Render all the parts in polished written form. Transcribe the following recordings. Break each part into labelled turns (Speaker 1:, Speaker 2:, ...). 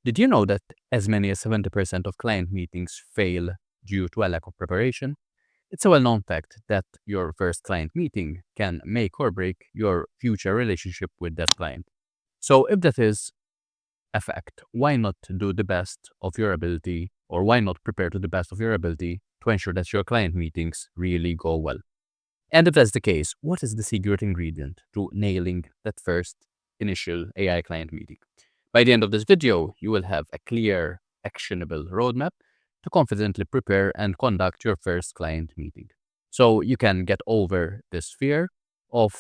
Speaker 1: Did you know that as many as 70% of client meetings fail due to a lack of preparation? It's a well-known fact that your first client meeting can make or break your future relationship with that client. So if that is a fact, why not do the best of your ability, or why not prepare to the best of your ability to ensure that your client meetings really go well? And if that's the case, what is the secret ingredient to nailing that first initial AI client meeting? By the end of this video, you will have a clear, actionable roadmap to confidently prepare and conduct your first client meeting. So you can get over this fear of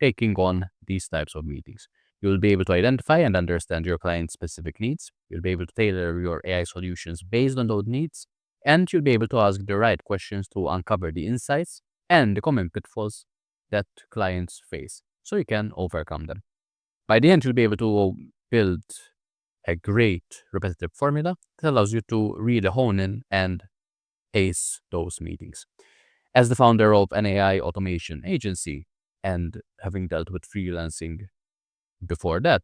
Speaker 1: taking on these types of meetings. You'll be able to identify and understand your client's specific needs. You'll be able to tailor your AI solutions based on those needs. And you'll be able to ask the right questions to uncover the insights and the common pitfalls that clients face so you can overcome them. By the end, you'll be able to build a great repetitive formula that allows you to really hone in and ace those meetings. As the founder of an AI automation agency and having dealt with freelancing before that,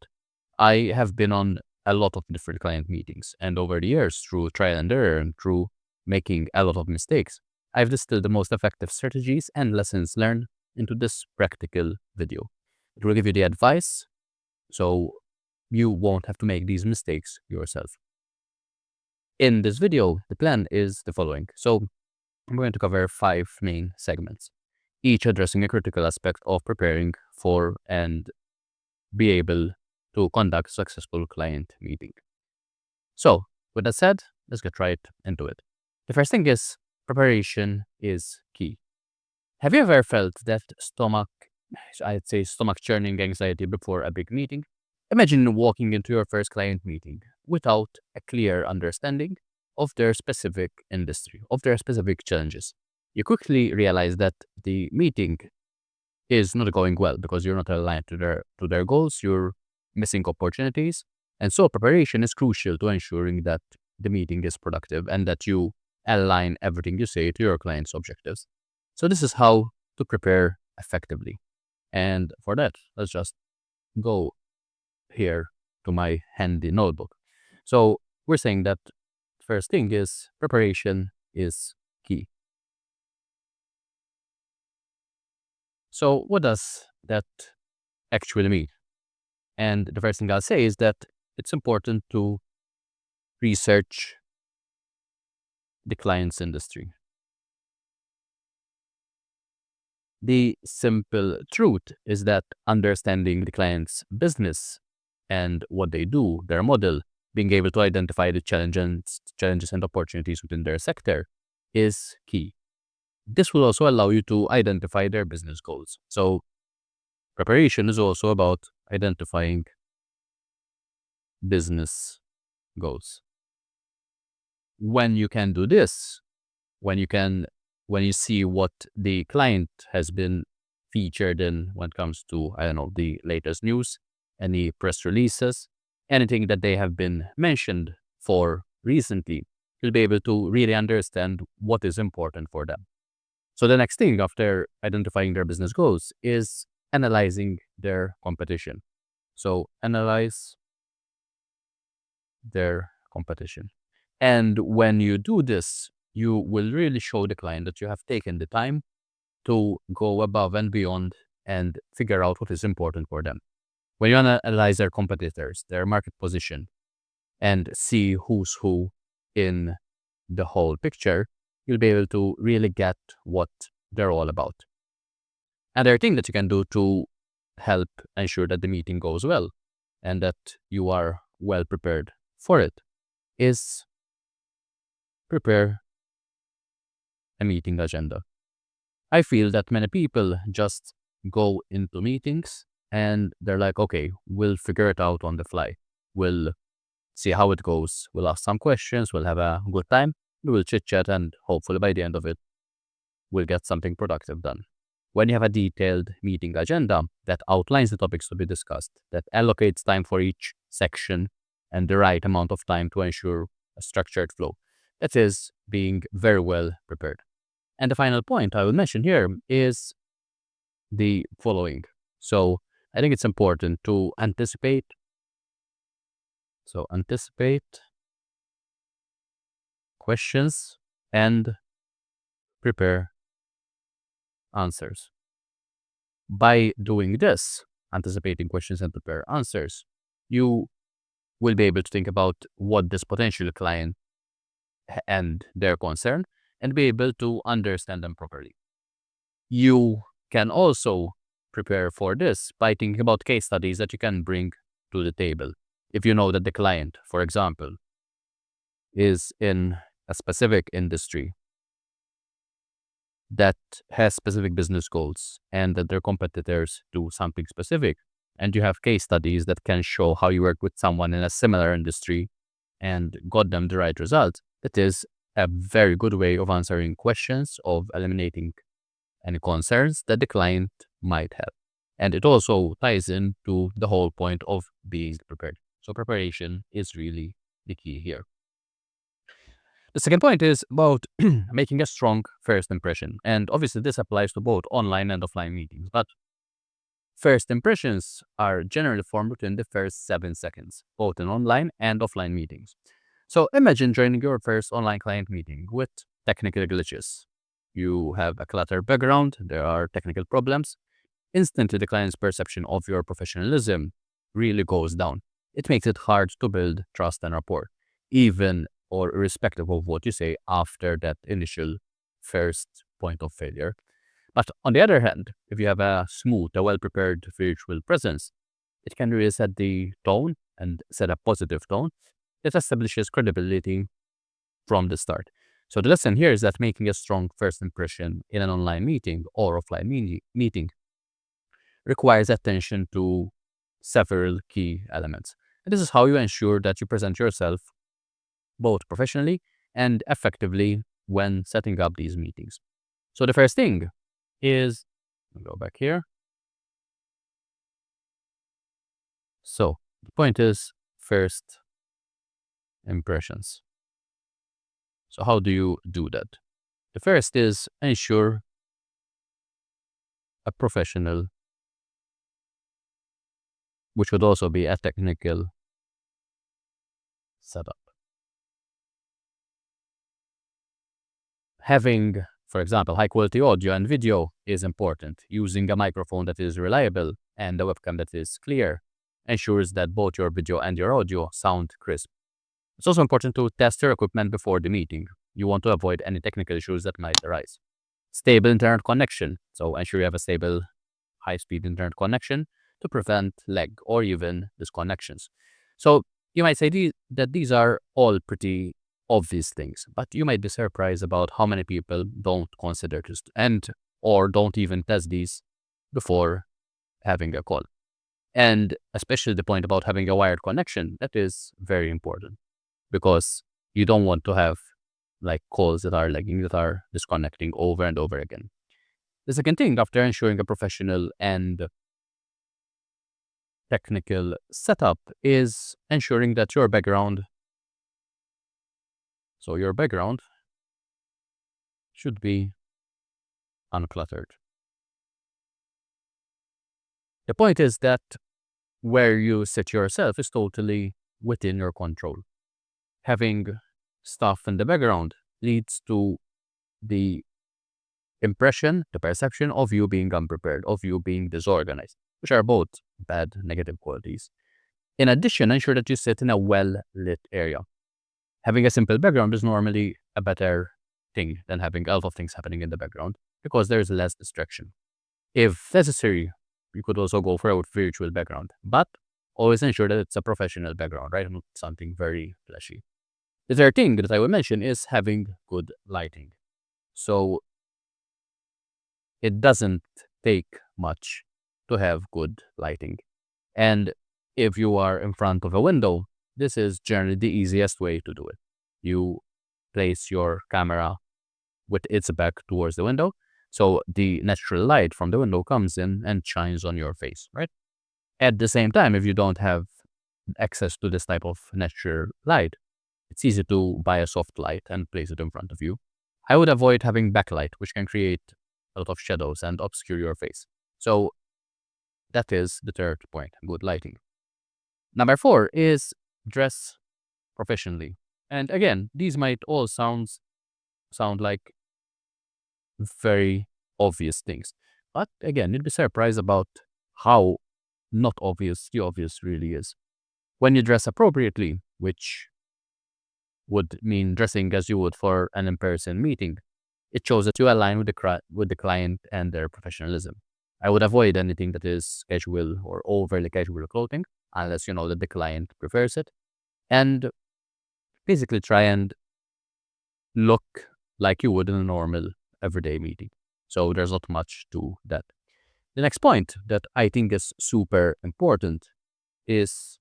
Speaker 1: I have been on a lot of different client meetings. And over the years, through trial and error and through making a lot of mistakes, I've distilled the most effective strategies and lessons learned into this practical video. It will give you the advice so you won't have to make these mistakes yourself. In this video, the plan is the following. So I'm going to cover 5 main segments, each addressing a critical aspect of preparing for and be able to conduct a successful client meeting. So with that said, let's get right into it. The first thing is preparation is key. Have you ever felt that stomach churning anxiety before a big meeting? Imagine walking into your first client meeting without a clear understanding of their specific industry, of their specific challenges. You quickly realize that the meeting is not going well because you're not aligned to their goals, you're missing opportunities. And so preparation is crucial to ensuring that the meeting is productive and that you align everything you say to your client's objectives. So this is how to prepare effectively. And for that, let's just go here to my handy notebook. So we're saying that first thing is preparation is key. So what does that actually mean? And the first thing I'll say is that it's important to research the client's industry. The simple truth is that understanding the client's business and what they do, their model, being able to identify the challenges and opportunities within their sector is key. This will also allow you to identify their business goals. So preparation is also about identifying business goals. When you can do this, when you see what the client has been featured in when it comes to, the latest news, any press releases, anything that they have been mentioned for recently, you'll be able to really understand what is important for them. So the next thing after identifying their business goals is analyzing their competition. So analyze their competition. And when you do this, you will really show the client that you have taken the time to go above and beyond and figure out what is important for them. When you analyze their competitors, their market position, and see who's who in the whole picture, you'll be able to really get what they're all about. Another thing that you can do to help ensure that the meeting goes well and that you are well prepared for it is prepare a meeting agenda. I feel that many people just go into meetings and they're like, okay, we'll figure it out on the fly. We'll see how it goes. We'll ask some questions. We'll have a good time. We will chit chat, and hopefully by the end of it, we'll get something productive done. When you have a detailed meeting agenda that outlines the topics to be discussed, that allocates time for each section and the right amount of time to ensure a structured flow, that is being very well prepared. And the final point I will mention here is the following. So I think it's important to anticipate So anticipate questions and prepare answers. By doing this, anticipating questions and prepare answers, you will be able to think about what this potential client and their concern and be able to understand them properly. You can also prepare for this by thinking about case studies that you can bring to the table. If you know that the client, for example, is in a specific industry that has specific business goals and that their competitors do something specific, and you have case studies that can show how you worked with someone in a similar industry and got them the right result, that is a very good way of answering questions, of eliminating any concerns that the client might have. And it also ties into the whole point of being prepared. So preparation is really the key here. The second point is about making a strong first impression. And obviously this applies to both online and offline meetings. But first impressions are generally formed within the first 7 seconds, both in online and offline meetings. So imagine joining your first online client meeting with technical glitches. You have a cluttered background, there are technical problems. Instantly, the client's perception of your professionalism really goes down. It makes it hard to build trust and rapport, even or irrespective of what you say after that initial first point of failure. But on the other hand, if you have a smooth, a well-prepared virtual presence, it can really set the tone and set a positive tone that establishes credibility from the start. So the lesson here is that making a strong first impression in an online meeting or offline meeting requires attention to several key elements. And this is how you ensure that you present yourself both professionally and effectively when setting up these meetings. So the first thing is, I'll go back here. So the point is first impressions. So how do you do that? The first is ensure a professional, which would also be a technical setup. Having, for example, high quality audio and video is important. Using a microphone that is reliable and a webcam that is clear ensures that both your video and your audio sound crisp. It's also important to test your equipment before the meeting. You want to avoid any technical issues that might arise. Stable internet connection. So ensure you have a stable, high-speed internet connection to prevent lag or even disconnections. So you might say that these are all pretty obvious things, but you might be surprised about how many people don't consider this or don't even test these before having a call. And especially the point about having a wired connection, that is very important because you don't want to have like calls that are lagging, that are disconnecting over and over again. The second thing, after ensuring a professional and technical setup, is ensuring that your background should be uncluttered. The point is that where you sit yourself is totally within your control. Having stuff in the background leads to the impression, the perception of you being unprepared, of you being disorganized, which are both bad negative qualities. In addition, ensure that you sit in a well-lit area. Having a simple background is normally a better thing than having a lot of things happening in the background because there's less distraction. If necessary, you could also go for a virtual background, but always ensure that it's a professional background, right? Not something very flashy. The third thing that I will mention is having good lighting. So it doesn't take much to have good lighting. And if you are in front of a window, this is generally the easiest way to do it. You place your camera with its back towards the window, so the natural light from the window comes in and shines on your face, right? At the same time, if you don't have access to this type of natural light, it's easy to buy a soft light and place it in front of you. I would avoid having backlight, which can create a lot of shadows and obscure your face. So that is the third point, good lighting. Number 4 is dress professionally. And again, these might all sound like very obvious things. But again, you'd be surprised about how not obvious the obvious really is. When you dress appropriately, which would mean dressing as you would for an in-person meeting, it shows that you align with the client and their professionalism. I would avoid anything that is casual or overly casual clothing unless you know that the client prefers it. And basically try and look like you would in a normal everyday meeting. So there's not much to that. The next point that I think is super important is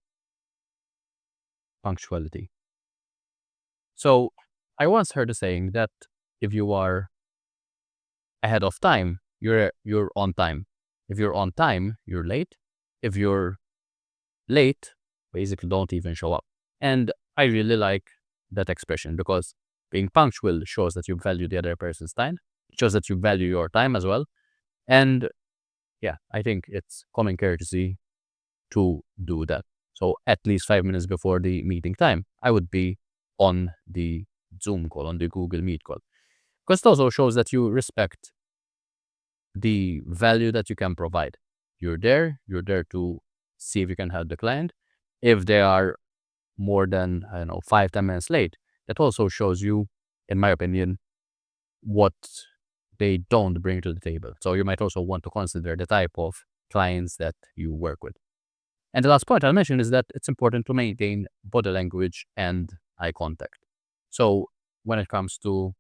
Speaker 1: punctuality. So I once heard a saying that if you are ahead of time, you're on time. If you're on time, you're late. If you're late, basically don't even show up. And I really like that expression because being punctual shows that you value the other person's time. It shows that you value your time as well. And yeah, I think it's common courtesy to do that. So at least 5 minutes before the meeting time, I would be on the Zoom call, on the Google Meet call. Because it also shows that you respect the value that you can provide. You're there to see if you can help the client. If they are more than, 5-10 minutes late, that also shows you, in my opinion, what they don't bring to the table. So you might also want to consider the type of clients that you work with. And the last point I'll mention is that it's important to maintain body language and eye contact. So when it comes to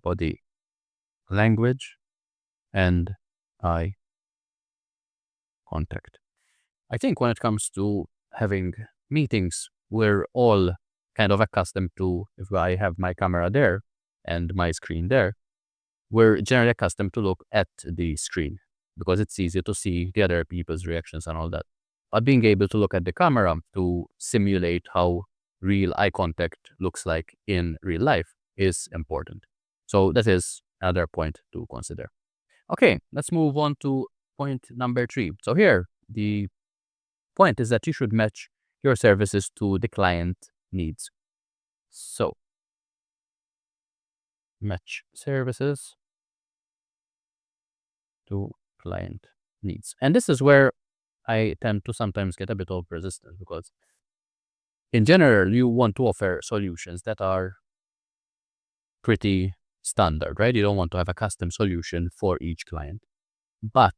Speaker 1: body language and eye contact, I think when it comes to having meetings, we're all kind of accustomed to, if I have my camera there and my screen there, we're generally accustomed to look at the screen because it's easier to see the other people's reactions and all that. But being able to look at the camera to simulate how real eye contact looks like in real life is important. So that is another point to consider. Okay, let's move on to point number 3. So here, the point is that you should match your services to the client needs. So match services to client needs. And this is where I tend to sometimes get a bit of resistance because in general, you want to offer solutions that are pretty standard, right? You don't want to have a custom solution for each client. But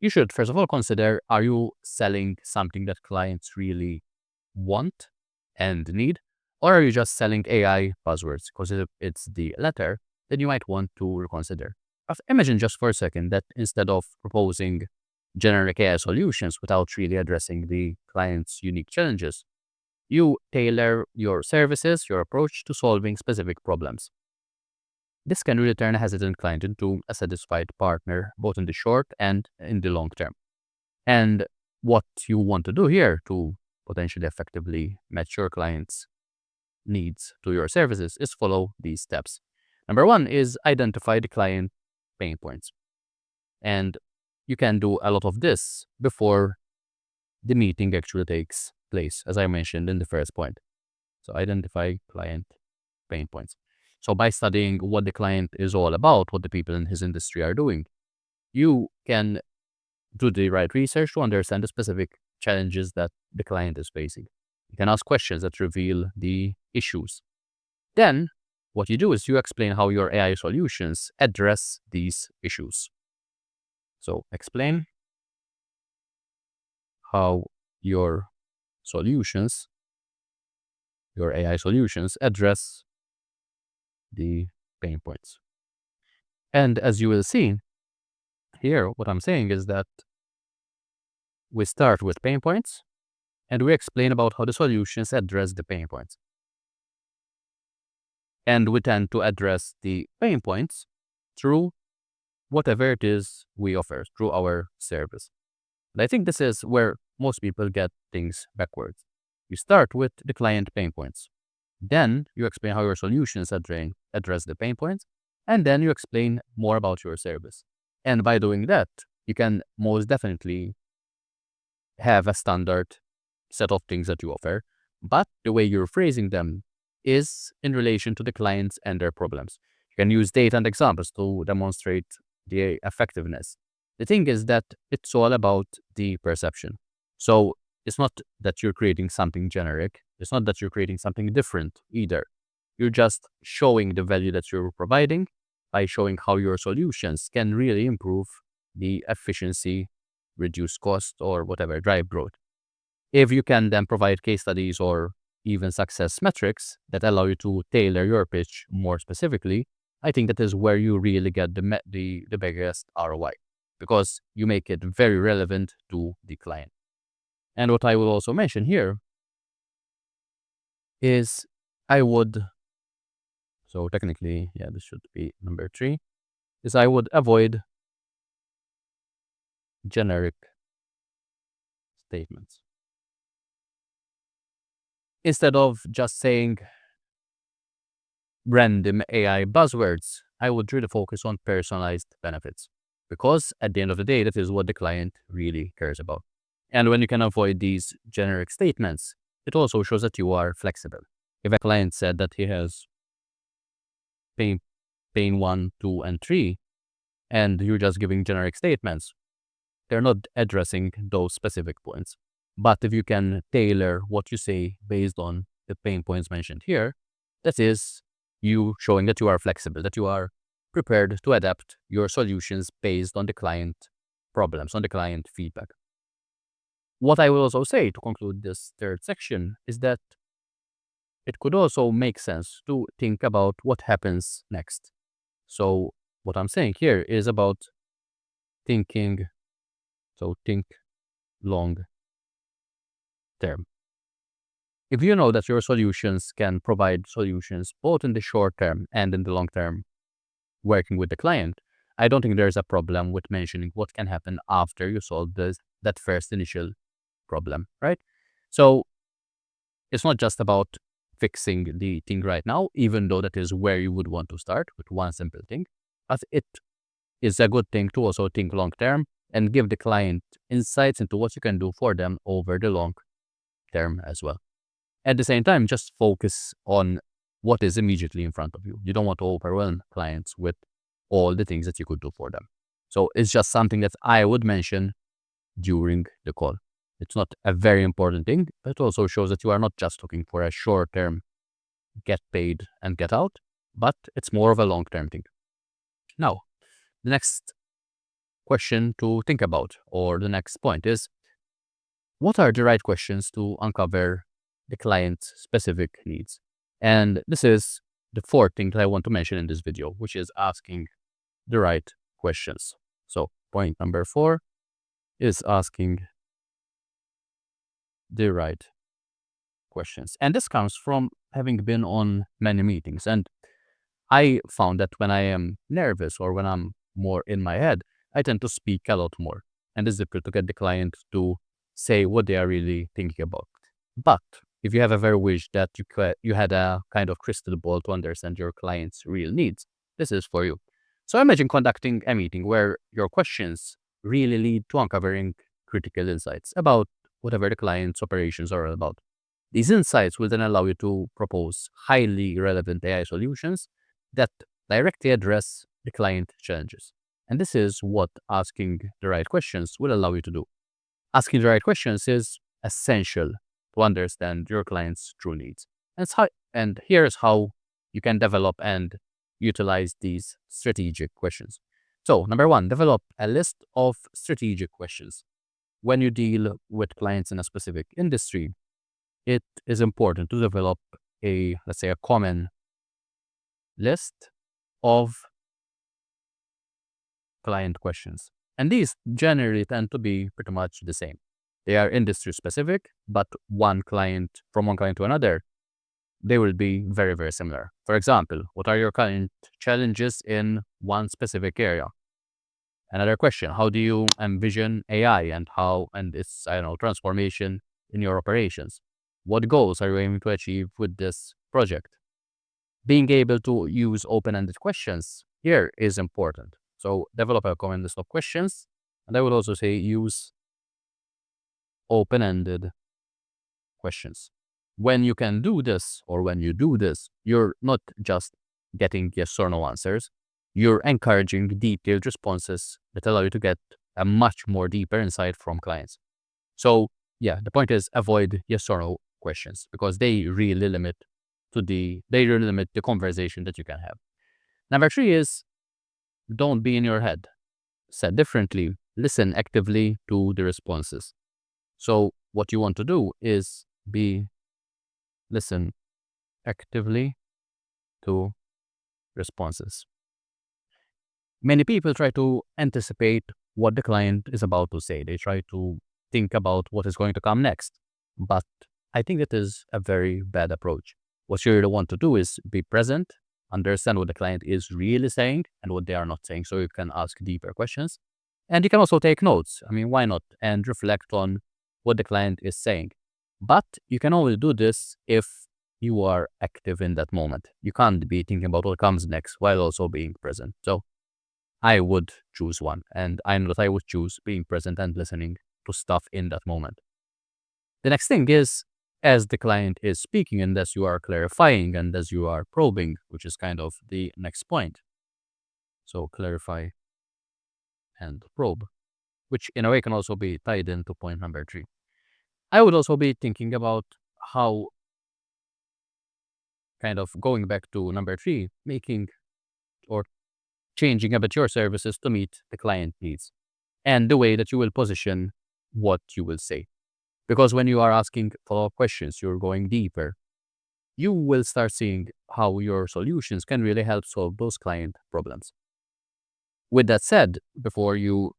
Speaker 1: you should, first of all, consider, are you selling something that clients really want and need? Or are you just selling AI buzzwords? Because if it's the latter, then you might want to reconsider. Imagine just for a second that instead of proposing generic AI solutions without really addressing the client's unique challenges, you tailor your services, your approach to solving specific problems. This can really turn a hesitant client into a satisfied partner, both in the short and in the long term. And what you want to do here to potentially effectively match your client's needs to your services is follow these steps. Number 1 is identify the client pain points. And you can do a lot of this before the meeting actually takes place, as I mentioned in the first point. So identify client pain points. So by studying what the client is all about, what the people in his industry are doing, you can do the right research to understand the specific challenges that the client is facing. You can ask questions that reveal the issues. Then what you do is you explain how your AI solutions address these issues. So explain how your solutions, your AI solutions address the pain points. And as you will see here, what I'm saying is that we start with pain points and we explain about how the solutions address the pain points. And we tend to address the pain points through whatever it is we offer, through our service. And I think this is where most people get things backwards. You start with the client pain points. Then you explain how your solutions address the pain points. And then you explain more about your service. And by doing that, you can most definitely have a standard set of things that you offer, but the way you're phrasing them is in relation to the clients and their problems. You can use data and examples to demonstrate the effectiveness. The thing is that it's all about the perception. So it's not that you're creating something generic. It's not that you're creating something different either. You're just showing the value that you're providing by showing how your solutions can really improve the efficiency, reduce cost, or whatever, drive growth. If you can then provide case studies or even success metrics that allow you to tailor your pitch more specifically, I think that is where you really get the biggest ROI, because you make it very relevant to the client. And what I will also mention here is I would, so technically, yeah, this should be number 3, is I would avoid generic statements. Instead of just saying random AI buzzwords, I would really focus on personalized benefits, because at the end of the day, that is what the client really cares about. And when you can avoid these generic statements, it also shows that you are flexible. If a client said that he has pain 1, 2, and 3, and you're just giving generic statements, they're not addressing those specific points. But if you can tailor what you say based on the pain points mentioned here, that is you showing that you are flexible, that you are prepared to adapt your solutions based on the client problems, on the client feedback. What I will also say to conclude this third section is that it could also make sense to think about what happens next. So what I'm saying here is about thinking, so think long term. If you know that your solutions can provide solutions both in the short term and in the long term, working with the client, I don't think there's a problem with mentioning what can happen after you solve that first initial problem, right? So it's not just about fixing the thing right now, even though that is where you would want to start with one simple thing, but it is a good thing to also think long term and give the client insights into what you can do for them over the long term as well. At the same time, just focus on what is immediately in front of you. You don't want to overwhelm clients with all the things that you could do for them. So it's just something that I would mention during the call. It's not a very important thing, but it also shows that you are not just looking for a short-term get paid and get out, but it's more of a long-term thing. Now, the next question to think about, or the next point is, what are the right questions to uncover the client's specific needs? And this is the fourth thing that I want to mention in this video, which is asking the right questions. So point number 4 is asking the right questions. And this comes from having been on many meetings. And I found that when I am nervous or when I'm more in my head, I tend to speak a lot more. And it's difficult to get the client to say what they are really thinking about. But if you have a very wish that you had a kind of crystal ball to understand your client's real needs, this is for you. So imagine conducting a meeting where your questions really lead to uncovering critical insights about whatever the client's operations are about. These insights will then allow you to propose highly relevant AI solutions that directly address the client challenges. And this is what asking the right questions will allow you to do. Asking the right questions is essential to understand your client's true needs. And here's how you can develop and utilize these strategic questions. So, number 1, develop a list of strategic questions. When you deal with clients in a specific industry, it is important to develop let's say, a common list of client questions. And these generally tend to be pretty much the same. They are industry specific, but from one client to another, they will be very, very similar. For example, what are your current challenges in one specific area? Another question, how do you envision AI and its, transformation in your operations? What goals are you aiming to achieve with this project? Being able to use open-ended questions here is important. So develop a common list of questions. And I would also say use open-ended questions. When you can do this, or when you do this, you're not just getting yes or no answers. You're encouraging detailed responses that allow you to get a much more deeper insight from clients. So yeah, the point is avoid yes or no questions because they really limit the conversation that you can have. Number 3 is don't be in your head. Said differently, listen actively to the responses. So what you want to do is listen actively to responses. Many people try to anticipate what the client is about to say. They try to think about what is going to come next. But I think that is a very bad approach. What you really want to do is be present, understand what the client is really saying and what they are not saying, so you can ask deeper questions. And you can also take notes. I mean, why not? And reflect on what the client is saying. But you can only do this if you are active in that moment. You can't be thinking about what comes next while also being present. So I would choose one. And I know that I would choose being present and listening to stuff in that moment. The next thing is, as the client is speaking and as you are clarifying and as you are probing, which is kind of the next point. So clarify and probe, which in a way can also be tied into point number 3. I would also be thinking about how, kind of going back to number 3, making or changing a bit your services to meet the client needs and the way that you will position what you will say. Because when you are asking follow-up questions, you're going deeper, you will start seeing how your solutions can really help solve those client problems. With that said, before you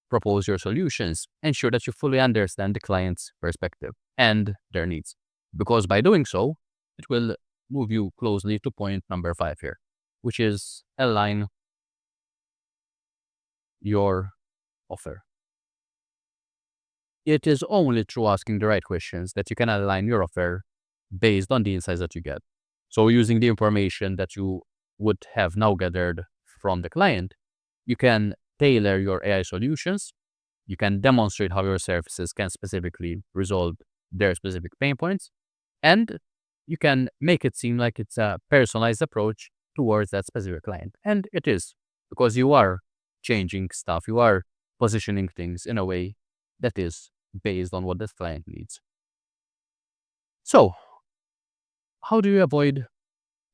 Speaker 1: propose your solutions, ensure that you fully understand the client's perspective and their needs. Because by doing so, it will move you closely to point number 5 here, which is align your offer. It is only through asking the right questions that you can align your offer based on the insights that you get. So using the information that you would have now gathered from the client, you can tailor your AI solutions. You can demonstrate how your services can specifically resolve their specific pain points. And you can make it seem like it's a personalized approach towards that specific client. And it is, because you are changing stuff. You are positioning things in a way that is based on what the client needs. So, how do you avoid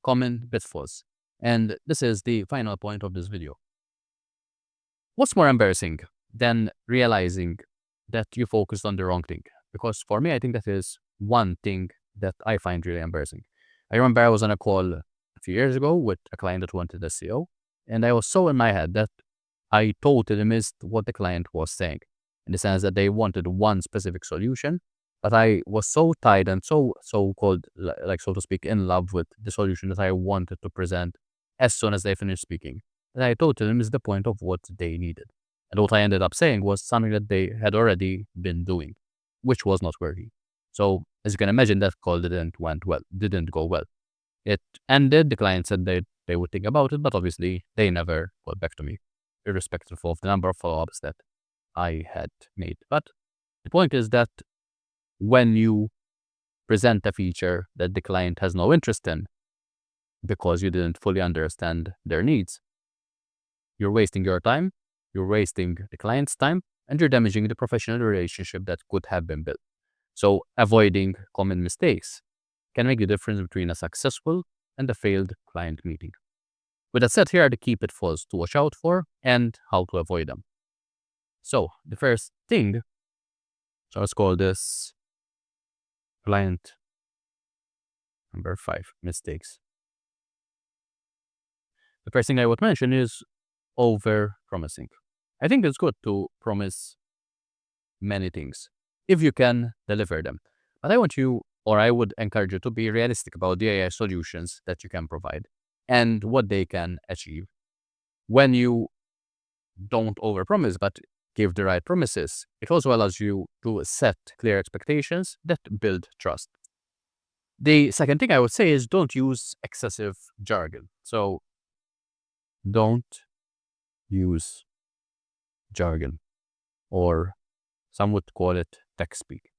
Speaker 1: common pitfalls? And this is the final point of this video. What's more embarrassing than realizing that you focused on the wrong thing? Because for me, I think that is one thing that I find really embarrassing. I remember I was on a call a few years ago with a client that wanted SEO, and I was so in my head that I totally missed what the client was saying, in the sense that they wanted one specific solution, but I was so tied and so-called, like so to speak, in love with the solution that I wanted to present as soon as they finished speaking, that I totally missed the point of what they needed. And what I ended up saying was something that they had already been doing, which was not worthy. So as you can imagine, that call didn't go well. It ended. The client said they would think about it, but obviously they never got back to me, irrespective of the number of follow-ups that I had made. But the point is that when you present a feature that the client has no interest in because you didn't fully understand their needs, you're wasting your time, you're wasting the client's time, and you're damaging the professional relationship that could have been built. So avoiding common mistakes can make the difference between a successful and a failed client meeting. With that said, here are the key pitfalls to watch out for and how to avoid them. So the first thing, so let's call this client number 5, mistakes. The first thing I would mention is over-promising. I think it's good to promise many things if you can deliver them. But I would encourage you to be realistic about the AI solutions that you can provide and what they can achieve. When you don't overpromise but give the right promises, it also allows you to set clear expectations that build trust. The second thing I would say is don't use excessive jargon. So don't use jargon, or some would call it tech speak.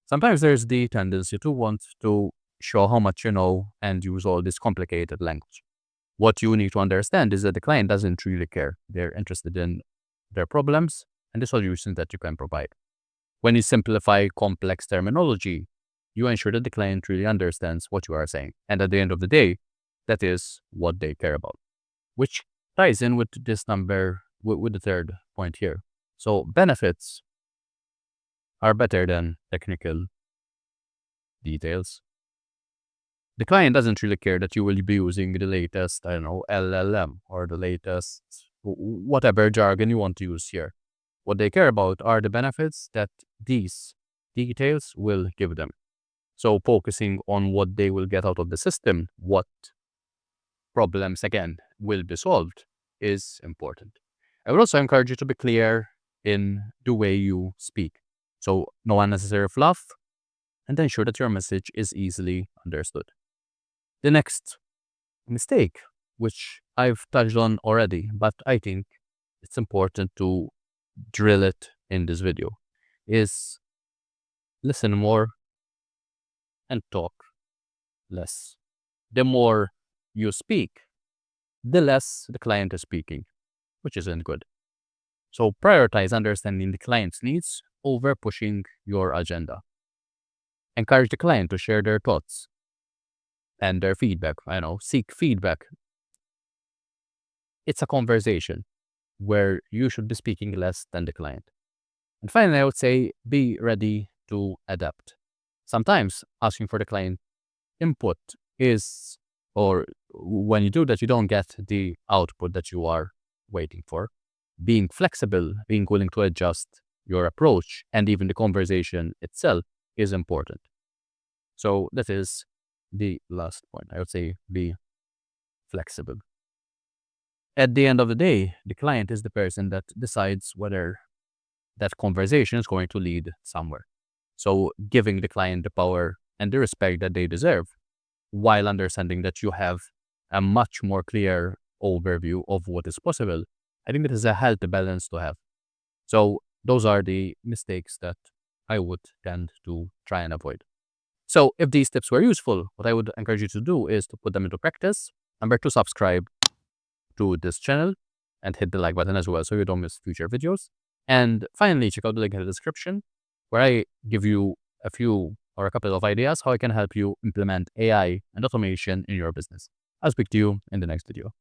Speaker 1: Sometimes there's the tendency to want to show how much you know and use all this complicated language. What you need to understand is that the client doesn't really care. They're interested in their problems and the solutions that you can provide. When you simplify complex terminology, you ensure that the client really understands what you are saying. And at the end of the day, that is what they care about, which ties in with this number, with the third point here. So benefits are better than technical details. The client doesn't really care that you will be using the latest, I don't know, LLM or the latest whatever jargon you want to use here. What they care about are the benefits that these details will give them. So focusing on what they will get out of the system, what problems, again, will be solved is important. I would also encourage you to be clear in the way you speak. So no unnecessary fluff, and ensure that your message is easily understood. The next mistake, which I've touched on already, but I think it's important to drill it in this video, is listen more and talk less. The more you speak, the less the client is speaking, which isn't good. So prioritize understanding the client's needs over pushing your agenda. Encourage the client to share their thoughts and their feedback. Seek feedback. It's a conversation where you should be speaking less than the client. And finally, I would say be ready to adapt. Sometimes asking for the client input is, or when you do that, you don't get the output that you are waiting for. Being flexible, being willing to adjust your approach and even the conversation itself is important. So that is the last point. I would say be flexible. At the end of the day, the client is the person that decides whether that conversation is going to lead somewhere. So giving the client the power and the respect that they deserve, while understanding that you have a much more clear overview of what is possible, I think that is a healthy balance to have. So those are the mistakes that I would tend to try and avoid. So if these tips were useful, what I would encourage you to do is to put them into practice. Remember to subscribe to this channel and hit the like button as well so you don't miss future videos. And finally, check out the link in the description where I give you a few or a couple of ideas how I can help you implement AI and automation in your business. I'll speak to you in the next video.